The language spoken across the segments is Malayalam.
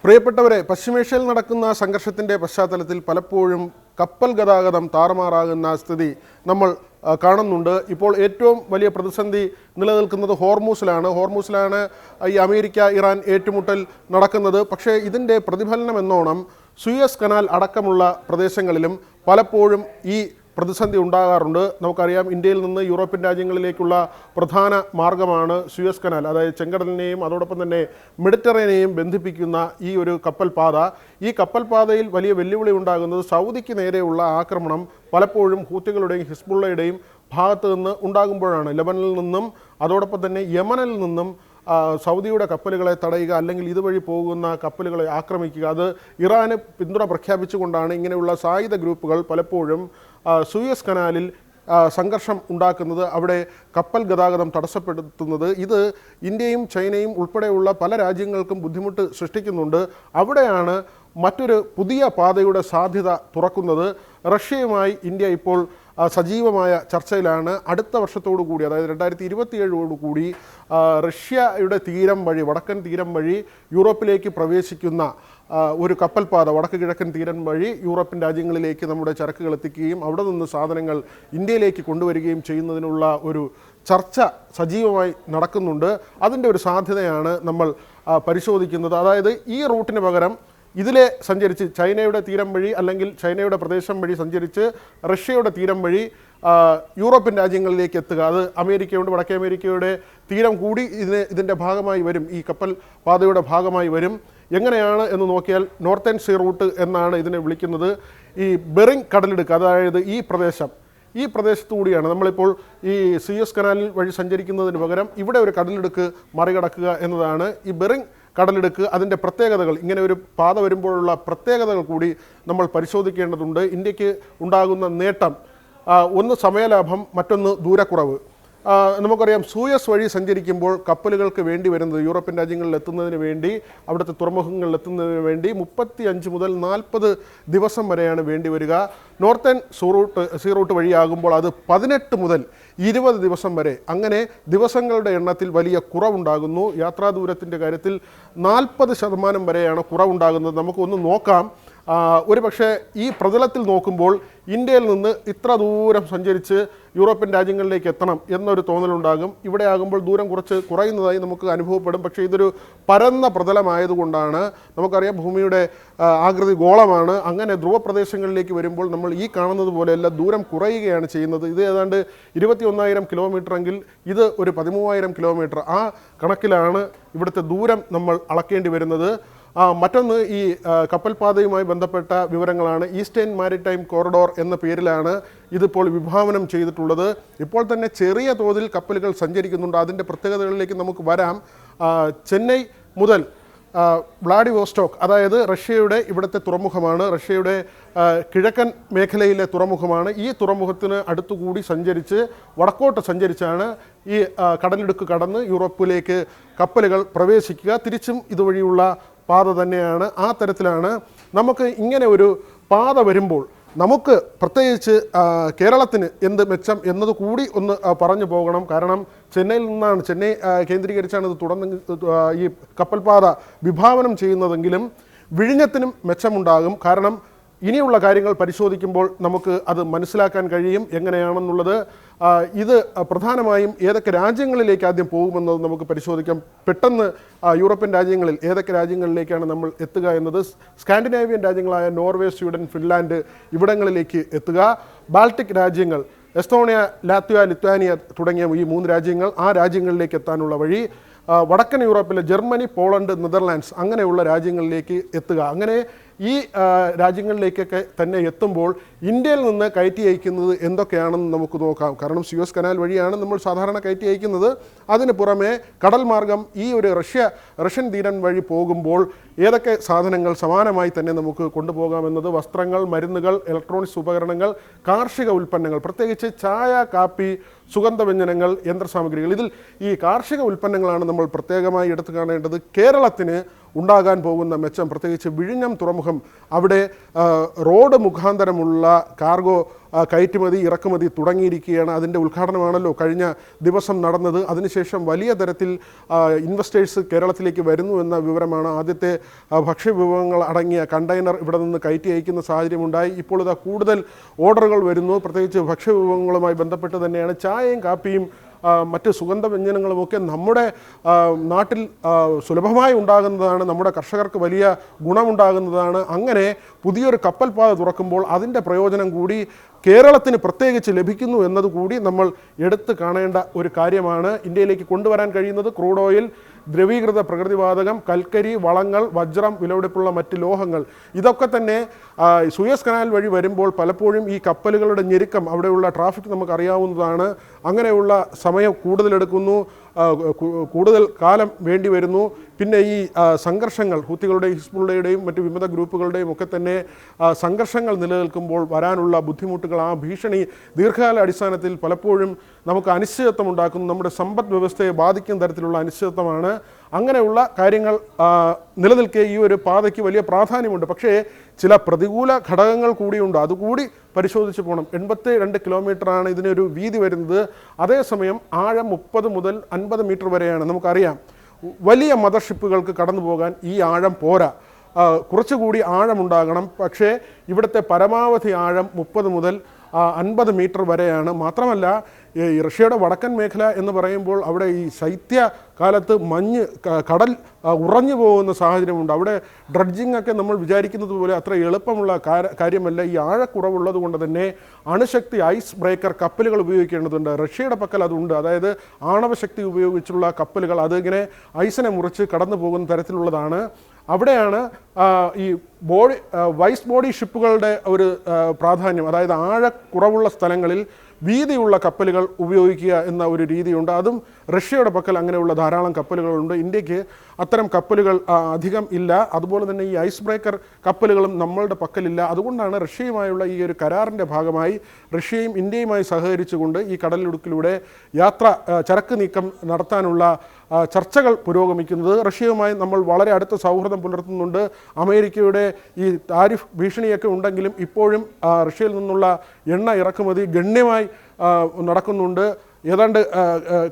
പ്രിയപ്പെട്ടവരെ, പശ്ചിമേഷ്യയിൽ നടക്കുന്ന സംഘർഷത്തിൻ്റെ പശ്ചാത്തലത്തിൽ പലപ്പോഴും കപ്പൽ ഗതാഗതം താറുമാറാകുന്ന സ്ഥിതി നമ്മൾ കാണുന്നുണ്ട്. ഇപ്പോൾ ഏറ്റവും വലിയ പ്രതിസന്ധി നിലനിൽക്കുന്നത് ഹോർമൂസിലാണ് ഈ അമേരിക്ക ഇറാൻ ഏറ്റുമുട്ടൽ നടക്കുന്നത്. പക്ഷേ ഇതിൻ്റെ പ്രതിഫലനം എന്നോണം സൂയസ് കനാൽ അടക്കമുള്ള പ്രദേശങ്ങളിലും പലപ്പോഴും ഈ പ്രതിസന്ധി ഉണ്ടാകാറുണ്ട്. നമുക്കറിയാം, ഇന്ത്യയിൽ നിന്ന് യൂറോപ്യൻ രാജ്യങ്ങളിലേക്കുള്ള പ്രധാന മാർഗമാണ് സൂയസ് കനാൽ, അതായത് ചെങ്കടലിനെയും അതോടൊപ്പം തന്നെ മെഡിറ്ററേനിയനെയും ബന്ധിപ്പിക്കുന്ന ഈ ഒരു കപ്പൽ പാത. ഈ കപ്പൽ പാതയിൽ വലിയ വെല്ലുവിളി ഉണ്ടാകുന്നത് സൗദിക്ക് നേരെയുള്ള ആക്രമണം പലപ്പോഴും ഹൂത്തികളുടെയും ഹിസ്ബുള്ളയുടെയും ഭാഗത്ത് നിന്ന് ഉണ്ടാകുമ്പോഴാണ്. ലെബനനിൽ നിന്നും അതോടൊപ്പം തന്നെ യമനിൽ നിന്നും സൗദിയുടെ കപ്പലുകളെ തടയുക, അല്ലെങ്കിൽ ഇതുവഴി പോകുന്ന കപ്പലുകളെ ആക്രമിക്കുക. അത് ഇറാന് പിന്തുണ പ്രഖ്യാപിച്ചുകൊണ്ടാണ് ഇങ്ങനെയുള്ള സായുധ ഗ്രൂപ്പുകൾ പലപ്പോഴും സൂയസ് കനാലിൽ സംഘർഷം ഉണ്ടാക്കുന്നത്, അവിടെ കപ്പൽ ഗതാഗതം തടസ്സപ്പെടുത്തുന്നത്. ഇത് ഇന്ത്യയും ചൈനയും ഉൾപ്പെടെയുള്ള പല രാജ്യങ്ങൾക്കും ബുദ്ധിമുട്ട് സൃഷ്ടിക്കുന്നുണ്ട്. അവിടെയാണ് മറ്റൊരു പുതിയ പാതയുടെ സാധ്യത തുറക്കുന്നത്. റഷ്യയുമായി ഇന്ത്യ ഇപ്പോൾ സജീവമായ ചർച്ചയിലാണ്. അടുത്ത വർഷത്തോടു കൂടി, അതായത് 2027 റഷ്യയുടെ തീരം വഴി, വടക്കൻ തീരം വഴി യൂറോപ്പിലേക്ക് പ്രവേശിക്കുന്ന ഒരു കപ്പൽ പാത, വടക്ക് കിഴക്കൻ തീരം വഴി യൂറോപ്യൻ രാജ്യങ്ങളിലേക്ക് നമ്മുടെ ചരക്കുകൾ എത്തിക്കുകയും അവിടെ നിന്ന് സാധനങ്ങൾ ഇന്ത്യയിലേക്ക് കൊണ്ടുവരികയും ചെയ്യുന്നതിനുള്ള ഒരു ചർച്ച സജീവമായി നടക്കുന്നുണ്ട്. അതിൻ്റെ ഒരു സാധ്യതയാണ് നമ്മൾ പരിശോധിക്കുന്നത്. അതായത് ഈ റൂട്ടിന് പകരം ഇതിലെ സഞ്ചരിച്ച് ചൈനയുടെ തീരം വഴി, അല്ലെങ്കിൽ ചൈനയുടെ പ്രദേശം വഴി സഞ്ചരിച്ച് റഷ്യയുടെ തീരം വഴി യൂറോപ്യൻ രാജ്യങ്ങളിലേക്ക് എത്തുക. അത് അമേരിക്കയുണ്ട്, വടക്കേ അമേരിക്കയുടെ തീരം കൂടി ഇതിൻ്റെ ഭാഗമായി വരും, ഈ കപ്പൽ പാതയുടെ ഭാഗമായി വരും. എങ്ങനെയാണ് എന്ന് നോക്കിയാൽ നോർത്തേൺ സീ റൂട്ട് എന്നാണ് ഇതിനെ വിളിക്കുന്നത്. ഈ ബെറിങ് കടലിടുക്ക്, അതായത് ഈ പ്രദേശത്തു കൂടിയാണ് നമ്മളിപ്പോൾ ഈ സൂയസ് കനാലിൽ വഴി സഞ്ചരിക്കുന്നതിന് പകരം ഇവിടെ ഒരു കടലിടുക്ക് മറികടക്കുക എന്നതാണ് ഈ ബെറിങ് കടലിടുക്ക്. അതിൻ്റെ പ്രത്യേകതകൾ, ഇങ്ങനെ ഒരു പാത വരുമ്പോഴുള്ള പ്രത്യേകതകൾ കൂടി നമ്മൾ പരിശോധിക്കേണ്ടതുണ്ട്. ഇന്ത്യക്ക് ഉണ്ടാകുന്ന നേട്ടം, ഒന്ന് സമയലാഭം, മറ്റൊന്ന് ദൂരക്കുറവ്. നമുക്കറിയാം, സൂയസ് വഴി സഞ്ചരിക്കുമ്പോൾ കപ്പലുകൾക്ക് വേണ്ടി വരുന്നത്, യൂറോപ്യൻ രാജ്യങ്ങളിൽ എത്തുന്നതിന് വേണ്ടി, അവിടുത്തെ തുറമുഖങ്ങളിൽ എത്തുന്നതിന് വേണ്ടി 35 മുതൽ 40 ദിവസം വരെയാണ് വേണ്ടി വരിക. നോർത്തേൺ സീ റൂട്ട് വഴിയാകുമ്പോൾ അത് 18 മുതൽ 20 ദിവസം വരെ. അങ്ങനെ ദിവസങ്ങളുടെ എണ്ണത്തിൽ വലിയ കുറവുണ്ടാകുന്നു. യാത്രാ ദൂരത്തിൻ്റെ കാര്യത്തിൽ 40% വരെയാണ് കുറവുണ്ടാകുന്നത്. നമുക്കൊന്ന് നോക്കാം. ഒരു പക്ഷേ ഈ പ്രതലത്തിൽ നോക്കുമ്പോൾ ഇന്ത്യയിൽ നിന്ന് ഇത്ര ദൂരം സഞ്ചരിച്ച് യൂറോപ്യൻ രാജ്യങ്ങളിലേക്ക് എത്തണം എന്നൊരു തോന്നലുണ്ടാകും. ഇവിടെ ആകുമ്പോൾ ദൂരം കുറച്ച് കുറയുന്നതായി നമുക്ക് അനുഭവപ്പെടും. പക്ഷേ ഇതൊരു പരന്ന പ്രതലമായതുകൊണ്ടാണ്. നമുക്കറിയാം, ഭൂമിയുടെ ആകൃതി ഗോളമാണ്. അങ്ങനെ ധ്രുവപ്രദേശങ്ങളിലേക്ക് വരുമ്പോൾ നമ്മൾ ഈ കാണുന്നത് പോലെയല്ല, ദൂരം കുറയുകയാണ് ചെയ്യുന്നത്. ഇത് ഏതാണ്ട് 21,000 കിലോമീറ്റർ എങ്കിൽ ഇത് ഒരു 13,000 കിലോമീറ്റർ. ആ കണക്കിലാണ് ഇവിടുത്തെ ദൂരം നമ്മൾ അളക്കേണ്ടി വരുന്നത്. മറ്റൊന്ന്, ഈ കപ്പൽ പാതയുമായി ബന്ധപ്പെട്ട വിവരങ്ങളാണ്. ഈസ്റ്റേൺ മാരിടൈം കോറിഡോർ എന്ന പേരിലാണ് ഇതിപ്പോൾ വിഭാവനം ചെയ്തിട്ടുള്ളത്. ഇപ്പോൾ തന്നെ ചെറിയ തോതിൽ കപ്പലുകൾ സഞ്ചരിക്കുന്നുണ്ട്. അതിൻ്റെ പ്രത്യേകതകളിലേക്ക് നമുക്ക് വരാം. ചെന്നൈ മുതൽ വ്ളാഡിവോസ്റ്റോക്ക്, അതായത് റഷ്യയുടെ ഇവിടുത്തെ തുറമുഖമാണ്, റഷ്യയുടെ കിഴക്കൻ മേഖലയിലെ തുറമുഖമാണ്. ഈ തുറമുഖത്തിന് അടുത്തുകൂടി സഞ്ചരിച്ച് വടക്കോട്ട് സഞ്ചരിച്ചാണ് ഈ കടലിടുക്ക് കടന്ന് യൂറോപ്പിലേക്ക് കപ്പലുകൾ പ്രവേശിക്കുക. തിരിച്ചും ഇതുവഴിയുള്ള പാത തന്നെയാണ്. ആ തരത്തിലാണ് നമുക്ക് ഇങ്ങനെ ഒരു പാത വരുമ്പോൾ നമുക്ക് പ്രത്യേകിച്ച് കേരളത്തിന് എന്ത് മെച്ചം എന്നത് കൂടി ഒന്ന് പറഞ്ഞു പോകണം. കാരണം ചെന്നൈ കേന്ദ്രീകരിച്ചാണ് ഇത് ഈ കപ്പൽ പാത വിഭാവനം ചെയ്യുന്നതെങ്കിലും വിഴിഞ്ഞത്തിനും മെച്ചമുണ്ടാകും. കാരണം ഇനിയുള്ള കാര്യങ്ങൾ പരിശോധിക്കുമ്പോൾ നമുക്ക് അത് മനസ്സിലാക്കാൻ കഴിയും എങ്ങനെയാണെന്നുള്ളത്. ഇത് പ്രധാനമായും ഏതൊക്കെ രാജ്യങ്ങളിലേക്ക് ആദ്യം പോകുമെന്നത് നമുക്ക് പരിശോധിക്കാം. പെട്ടെന്ന് യൂറോപ്യൻ രാജ്യങ്ങളിൽ ഏതൊക്കെ രാജ്യങ്ങളിലേക്കാണ് നമ്മൾ എത്തുക എന്നത്, സ്കാൻഡിനേവിയൻ രാജ്യങ്ങളായ നോർവേ, സ്വീഡൻ, ഫിൻലാൻഡ് ഇവിടങ്ങളിലേക്ക് എത്തുക. ബാൾട്ടിക് രാജ്യങ്ങൾ, എസ്തോണിയ, ലാത്വിയ, ലിത്വാനിയ തുടങ്ങിയ ഈ 3 രാജ്യങ്ങൾ, ആ രാജ്യങ്ങളിലേക്ക് എത്താനുള്ള വഴി. വടക്കൻ യൂറോപ്പിലെ ജർമ്മനി, പോളണ്ട്, നെതർലാൻഡ്സ് അങ്ങനെയുള്ള രാജ്യങ്ങളിലേക്ക് എത്തുക. അങ്ങനെ ഈ രാജ്യങ്ങളിലേക്കൊക്കെ തന്നെ എത്തുമ്പോൾ ഇന്ത്യയിൽ നിന്ന് കയറ്റി അയക്കുന്നത് എന്തൊക്കെയാണെന്ന് നമുക്ക് നോക്കാം. കാരണം സൂയസ് കനാൽ വഴിയാണ് നമ്മൾ സാധാരണ കയറ്റി അയക്കുന്നത്. അതിന് പുറമെ കടൽ മാർഗം ഈ ഒരു റഷ്യൻ തീരം വഴി പോകുമ്പോൾ ഏതൊക്കെ സാധനങ്ങൾ സമാനമായി തന്നെ നമുക്ക് കൊണ്ടുപോകാമെന്നത്, വസ്ത്രങ്ങൾ, മരുന്നുകൾ, ഇലക്ട്രോണിക്സ് ഉപകരണങ്ങൾ, കാർഷിക ഉൽപ്പന്നങ്ങൾ, പ്രത്യേകിച്ച് ചായ, കാപ്പി, സുഗന്ധവ്യഞ്ജനങ്ങൾ, യന്ത്രസാമഗ്രികൾ. ഇതിൽ ഈ കാർഷിക ഉൽപ്പന്നങ്ങളാണ് നമ്മൾ പ്രത്യേകമായി എടുത്തു കാണേണ്ടത്. കേരളത്തിന് ഉണ്ടാകാൻ പോകുന്ന മെച്ചം, പ്രത്യേകിച്ച് വിഴിഞ്ഞം തുറമുഖം അവിടെ റോഡ് മുഖാന്തരമുള്ള കാർഗോ കയറ്റുമതി ഇറക്കുമതി തുടങ്ങിയിരിക്കുകയാണ്. അതിൻ്റെ ഉദ്ഘാടനമാണല്ലോ കഴിഞ്ഞ ദിവസം നടന്നത്. അതിനുശേഷം വലിയ തരത്തിൽ ഇൻവെസ്റ്റേഴ്സ് കേരളത്തിലേക്ക് വരുന്നു എന്ന വിവരമാണ്. ആദ്യത്തെ ഭക്ഷ്യവിഭവങ്ങൾ അടങ്ങിയ കണ്ടെയ്നർ ഇവിടെ നിന്ന് കയറ്റി അയക്കുന്ന സാഹചര്യമുണ്ടായി. ഇപ്പോൾ ഇതാ കൂടുതൽ ഓർഡറുകൾ വരുന്നു. പ്രത്യേകിച്ച് ഭക്ഷ്യവിഭവങ്ങളുമായി ബന്ധപ്പെട്ട് തന്നെയാണ്. ചായയും കാപ്പിയും മറ്റ് സുഗന്ധവ്യഞ്ജനങ്ങളുമൊക്കെ നമ്മുടെ നാട്ടിൽ സുലഭമായി ഉണ്ടാകുന്നതാണ്. നമ്മുടെ കർഷകർക്ക് വലിയ ഗുണമുണ്ടാകുന്നതാണ്. അങ്ങനെ പുതിയൊരു കപ്പൽ പാത തുറക്കുമ്പോൾ അതിൻ്റെ പ്രയോജനം കൂടി കേരളത്തിന് പ്രത്യേകിച്ച് ലഭിക്കുന്നു എന്നതുകൂടി നമ്മൾ എടുത്തു കാണേണ്ട ഒരു കാര്യമാണ്. ഇന്ത്യയിലേക്ക് കൊണ്ടുവരാൻ കഴിയുന്നത് ക്രൂഡ് ഓയിൽ, ദ്രവീകൃത പ്രകൃതിവാതകം, കൽക്കരി, വളങ്ങൾ, വജ്രം, വിലപിടിപ്പുള്ള മറ്റ് ലോഹങ്ങൾ. ഇതൊക്കെ തന്നെ സൂയസ് കനാൽ വഴി വരുമ്പോൾ പലപ്പോഴും ഈ കപ്പലുകളുടെ ഞെരുക്കം, അവിടെയുള്ള ട്രാഫിക് നമുക്കറിയാവുന്നതാണ്. അങ്ങനെയുള്ള സമയം കൂടുതലെടുക്കുന്നു, കൂടുതൽ കാലം വേണ്ടി വരുന്നു. പിന്നെ ഈ സംഘർഷങ്ങൾ, ഹൂത്തികളുടെയും ഹിസ്ബുള്ളയുടെയും മറ്റ് വിമത ഗ്രൂപ്പുകളുടെയും ഒക്കെ തന്നെ സംഘർഷങ്ങൾ നിലനിൽക്കുമ്പോൾ വരാനുള്ള ബുദ്ധിമുട്ടുകൾ, ആ ഭീഷണി ദീർഘകാല അടിസ്ഥാനത്തിൽ പലപ്പോഴും നമുക്ക് അനിശ്ചിതത്വം ഉണ്ടാക്കുന്നു. നമ്മുടെ സമ്പദ് വ്യവസ്ഥയെ ബാധിക്കുന്ന തരത്തിലുള്ള അനിശ്ചിതത്വമാണ്. അങ്ങനെയുള്ള കാര്യങ്ങൾ നിലനിൽക്കെ ഈ ഒരു പാതയ്ക്ക് വലിയ പ്രാധാന്യമുണ്ട്. പക്ഷേ ചില പ്രതികൂല ഘടകങ്ങൾ കൂടിയുണ്ട്. അതുകൂടി പരിശോധിച്ച് പോകണം. 82 കിലോമീറ്ററാണ് ഇതിനൊരു വീതി വരുന്നത്. അതേസമയം ആഴം 30 മുതൽ 50 മീറ്റർ വരെയാണ്. നമുക്കറിയാം വലിയ മദർഷിപ്പുകൾക്ക് കടന്നു പോകാൻ ഈ ആഴം പോരാ, കുറച്ചുകൂടി ആഴമുണ്ടാകണം. പക്ഷേ ഇവിടുത്തെ പരമാവധി ആഴം 30 മുതൽ 50 മീറ്റർ വരെയാണ്. മാത്രമല്ല ഈ റഷ്യയുടെ വടക്കൻ മേഖല എന്ന് പറയുമ്പോൾ അവിടെ ഈ ശൈത്യകാലത്ത് മഞ്ഞ്, കടൽ ഉറഞ്ഞു പോകുന്ന സാഹചര്യമുണ്ട്. അവിടെ ഡ്രഡ്ജിങ് ഒക്കെ നമ്മൾ വിചാരിക്കുന്നത് പോലെ അത്ര എളുപ്പമുള്ള കാര്യമല്ല. ഈ ആഴക്കുറവുള്ളത് കൊണ്ട് തന്നെ അണുശക്തി ഐസ് ബ്രേക്കർ കപ്പലുകൾ ഉപയോഗിക്കേണ്ടതുണ്ട്. റഷ്യയുടെ പക്കൽ അതുണ്ട്. അതായത് ആണവശക്തി ഉപയോഗിച്ചുള്ള കപ്പലുകൾ, അതിങ്ങനെ ഐസിനെ മുറിച്ച് കടന്നു പോകുന്ന തരത്തിലുള്ളതാണ്. അവിടെയാണ് ഈ വൈസ് ബോഡി ഷിപ്പുകളുടെ ഒരു പ്രാധാന്യം. അതായത് ആഴക്കുറവുള്ള സ്ഥലങ്ങളിൽ വീതിയുള്ള കപ്പലുകൾ ഉപയോഗിക്കുക എന്ന ഒരു രീതിയുണ്ട്. അതും റഷ്യയുടെ പക്കൽ അങ്ങനെയുള്ള ധാരാളം കപ്പലുകളുണ്ട്. ഇന്ത്യക്ക് അത്തരം കപ്പലുകൾ അധികം ഇല്ല. അതുപോലെ തന്നെ ഈ ഐസ് ബ്രേക്കർ കപ്പലുകളും നമ്മളുടെ പക്കലില്ല. അതുകൊണ്ടാണ് റഷ്യയുമായുള്ള ഈ ഒരു കരാറിൻ്റെ ഭാഗമായി റഷ്യയും ഇന്ത്യയുമായി സഹകരിച്ചുകൊണ്ട് ഈ കടലിടുക്കിലൂടെ ചരക്ക് നീക്കം നടത്താനുള്ള ചർച്ചകൾ പുരോഗമിക്കുന്നത്. റഷ്യയുമായി നമ്മൾ വളരെ അടുത്ത സൗഹൃദം പുലർത്തുന്നുണ്ട്. അമേരിക്കയുടെ ഈ താരിഫ് ഭീഷണിയൊക്കെ ഉണ്ടെങ്കിലും ഇപ്പോഴും റഷ്യയിൽ നിന്നുള്ള എണ്ണ ഇറക്കുമതി ഗണ്യമായി നടക്കുന്നുണ്ട്. ഏതാണ്ട്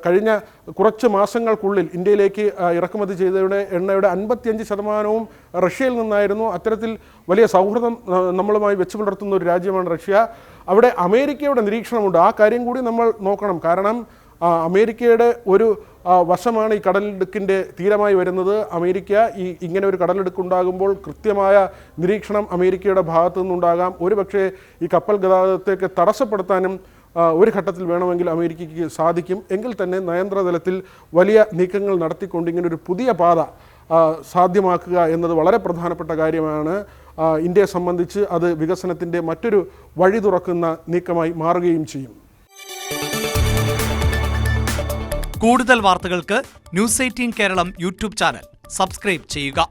കഴിഞ്ഞ കുറച്ച് മാസങ്ങൾക്കുള്ളിൽ ഇന്ത്യയിലേക്ക് ഇറക്കുമതി ചെയ്തയുടെ എണ്ണയുടെ 55% റഷ്യയിൽ നിന്നായിരുന്നു. അത്തരത്തിൽ വലിയ സൗഹൃദം നമ്മളുമായി വെച്ച് പുലർത്തുന്ന ഒരു രാജ്യമാണ് റഷ്യ. അവിടെ അമേരിക്കയുടെ നിരീക്ഷണമുണ്ട്. ആ കാര്യം കൂടി നമ്മൾ നോക്കണം. കാരണം അമേരിക്കയുടെ ഒരു വശമാണ് ഈ കടലിടുക്കിൻ്റെ തീരമായി വരുന്നത്. അമേരിക്ക ഇങ്ങനെ ഒരു കടലിടുക്കുണ്ടാകുമ്പോൾ കൃത്യമായ നിരീക്ഷണം അമേരിക്കയുടെ ഭാഗത്തു നിന്നുണ്ടാകാം. ഒരുപക്ഷെ ഈ കപ്പൽ ഗതാഗതത്തേക്ക് തടസ്സപ്പെടുത്താനും ഒരു ഘട്ടത്തിൽ വേണമെങ്കിൽ അമേരിക്കയ്ക്ക് സാധിക്കും. എങ്കിൽ തന്നെ നയതന്ത്രതലത്തിൽ വലിയ നീക്കങ്ങൾ നടത്തിക്കൊണ്ട് ഇങ്ങനൊരു പുതിയ പാത സാധ്യമാക്കുക എന്നത് വളരെ പ്രധാനപ്പെട്ട കാര്യമാണ്. ഇന്ത്യയെ സംബന്ധിച്ച് അത് വികസനത്തിൻ്റെ മറ്റൊരു വഴി തുറക്കുന്ന നീക്കമായി മാറുകയും ചെയ്യും. കൂടുതൽ വാർത്തകൾക്ക് news 18 Keralam YouTube channel subscribe ചെയ്യുക.